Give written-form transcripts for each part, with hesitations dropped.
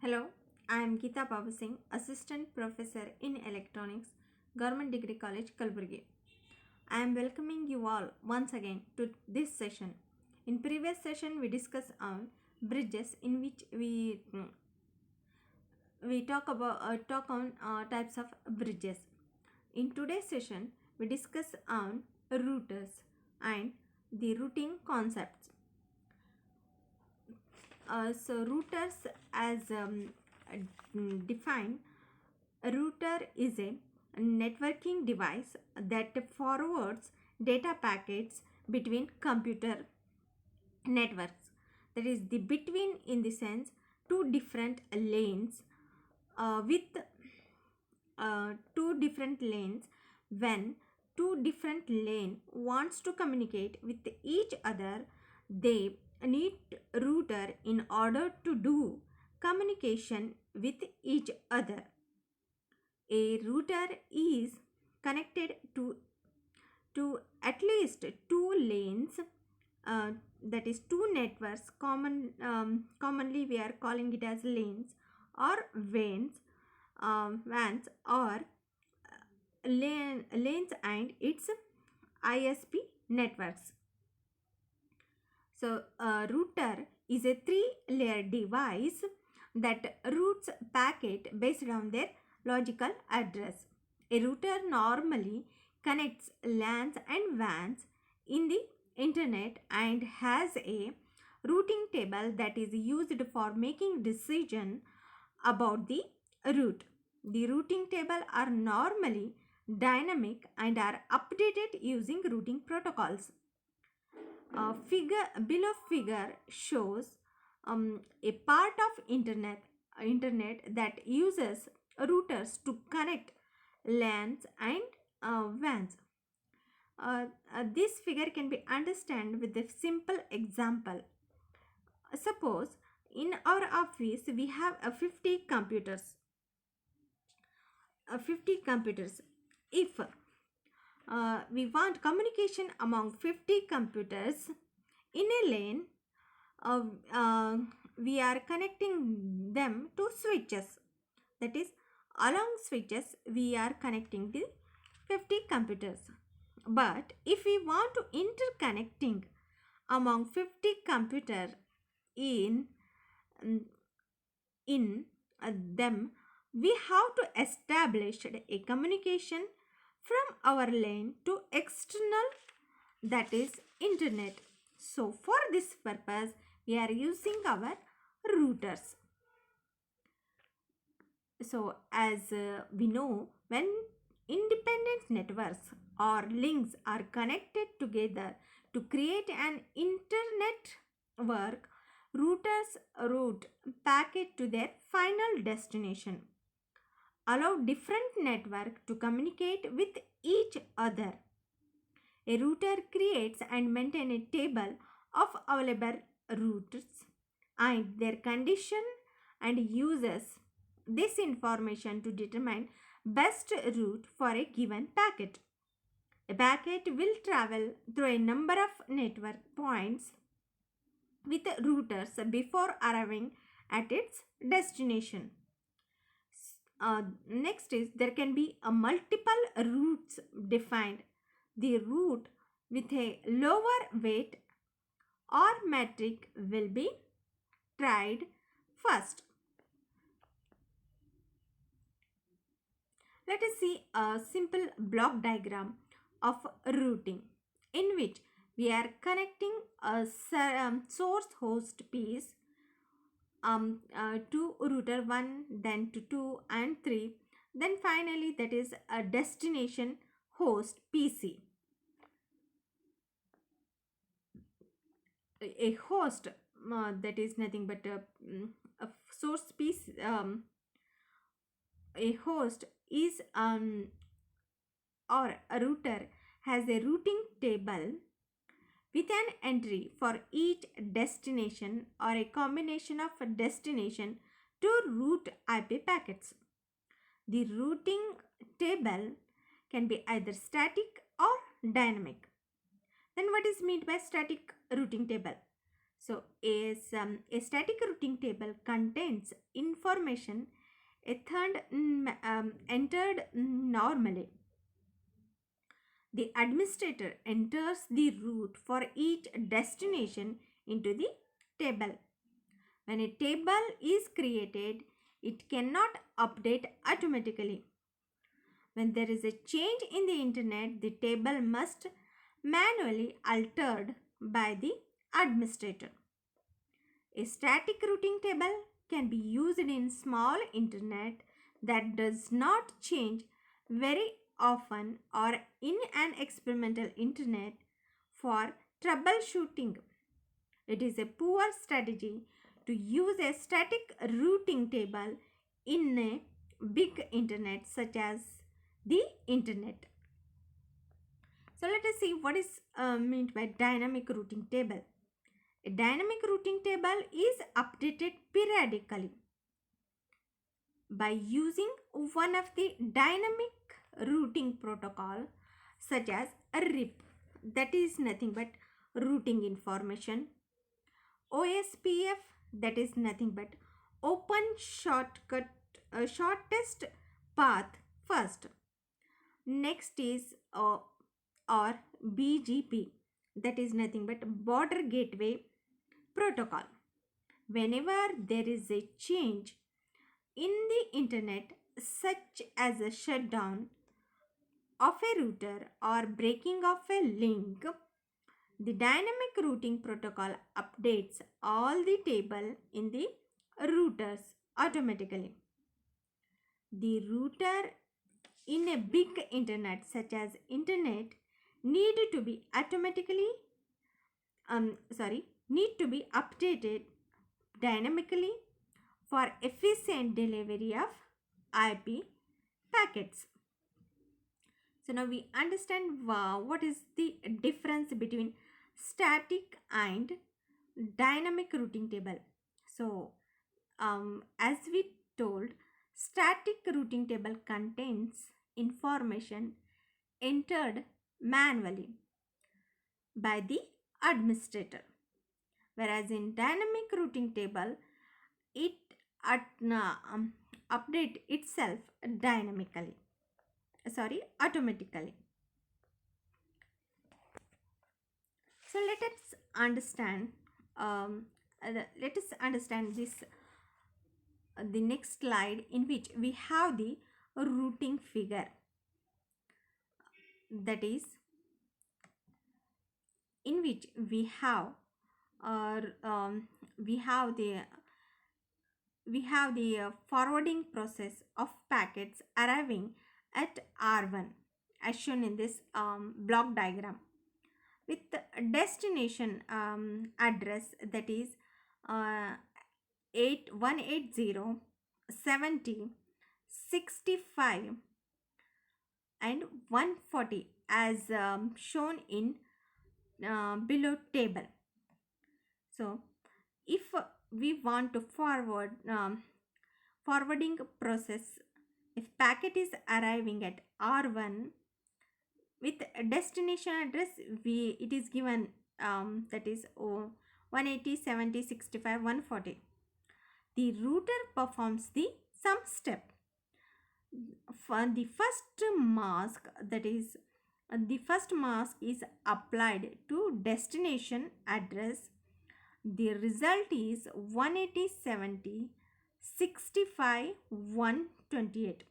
Hello, I am Geeta Babu Singh, Assistant Professor in Electronics, Government Degree College, Kalburgi. I am welcoming you all once again to this session. In previous session, we discussed on bridges, in which we talk on types of bridges. In today's session, we discuss on routers and the routing concepts. So routers as defined, a router is a networking device that forwards data packets between computer networks. That is the between in the sense two different lanes with two different lanes. When two different lane wants to communicate with each other, they need router in order to do communication with each other. A router is connected to at least two lanes, uh, that is two networks. Commonly we are calling it as lanes or vans or lanes and its ISP networks. So a router is a three-layer device that routes packet based on their logical address. A router normally connects LANs and WANs in the internet and has a routing table that is used for making decision about the route. The routing table are normally dynamic and are updated using routing protocols. Below figure shows a part of internet that uses routers to connect LANs and WANs. This figure can be understood with a simple example. Suppose in our office we have 50 computers. 50 computers. If we want communication among 50 computers in a lane, uh, uh, we are connecting them to switches. That is, along switches we are connecting the 50 computers. But if we want to interconnecting among 50 computers in in them, we have to establish a communication from our lane to external, that is internet. So for this purpose we are using our routers. So as we know, when independent networks or links are connected together to create an internet work, routers route packet to their final destination, allow different network to communicate with each other. A router creates and maintains a table of available routes and their condition and uses this information to determine best route for a given packet. A packet will travel through a number of network points with routers before arriving at its destination. Next is there can be a multiple routes defined. The route with a lower weight or metric will be tried first. Let us see a simple block diagram of routing in which we are connecting a source host piece to router 1, then to 2 and 3, then finally that is a destination host PC. A host, that is nothing but a source piece. A host is or a router has a routing table with an entry for each destination or a combination of a destination to route IP packets. The routing table can be either static or dynamic. Then what is meant by static routing table? So a static routing table contains information entered normally. The administrator enters the route for each destination into the table. When a table is created, it cannot update automatically. When there is a change in the internet, the table must manually altered by the administrator. A static routing table can be used in small internet that does not change very often or in an experimental internet for troubleshooting. It is a poor strategy to use a static routing table in a big internet such as the internet. So let us see what is meant by dynamic routing table. A dynamic routing table is updated periodically by using one of the dynamic routing protocol such as a RIP, that is nothing but routing information, OSPF, that is nothing but open shortcut shortest path first. Next is or BGP, that is nothing but border gateway protocol. Whenever there is a change in the internet, such as a shutdown of a router or breaking of a link, the dynamic routing protocol updates all the table in the routers automatically. The router in a big internet such as internet need to be automatically need to be updated dynamically for efficient delivery of IP packets. So now we understand what is the difference between static and dynamic routing table. So as we told, static routing table contains information entered manually by the administrator, whereas in dynamic routing table it update itself dynamically, automatically. So let us understand this the next slide, in which we have the routing figure, that is in which we have we have the forwarding process of packets arriving at R1 as shown in this block diagram, with the destination address, that is 180 70 65 and 140 as shown in below table. So if we want to forwarding process, if packet is arriving at R1 with destination address, it is given that is 180 70 65 140. The router performs the some step. For the first mask, that is the first mask is applied to destination address. The result is 180 70 65 128,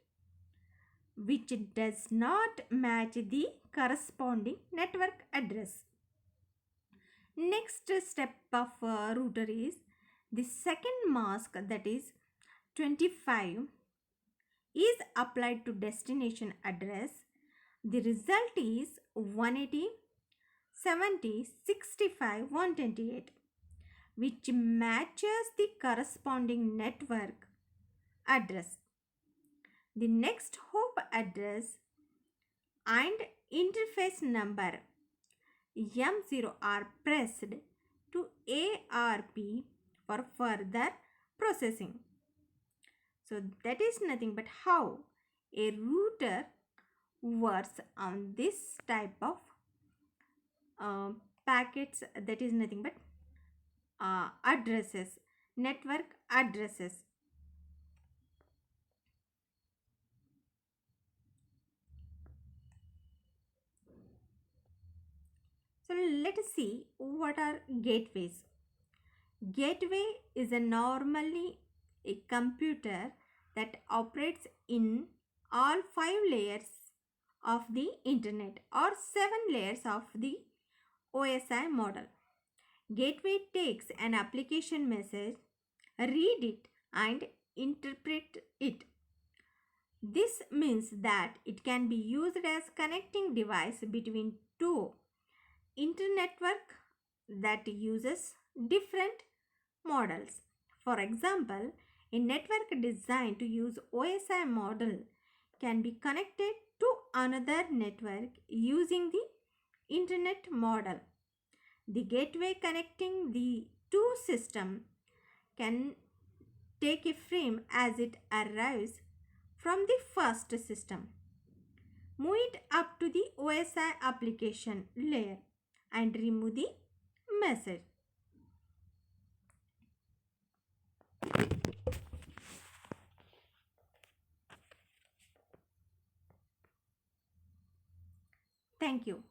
which does not match the corresponding network address. Next step of router is the second mask, that is 25, is applied to destination address. The result is 180 70 65 128, which matches the corresponding network address. The next hop address and interface number M0 are pressed to ARP for further processing. So that is nothing but how a router works on this type of packets, that is nothing but addresses, network addresses. So let us see what are gateways. Gateway is a normally a computer that operates in all five layers of the internet or seven layers of the OSI model. Gateway takes an application message, read it, and interpret it. This means that it can be used as connecting device between two internetwork that uses different models. For example, a network designed to use OSI model can be connected to another network using the internet model. The gateway connecting the two systems can take a frame as it arrives from the first system, move it up to the OSI application layer, and remove the message. Thank you.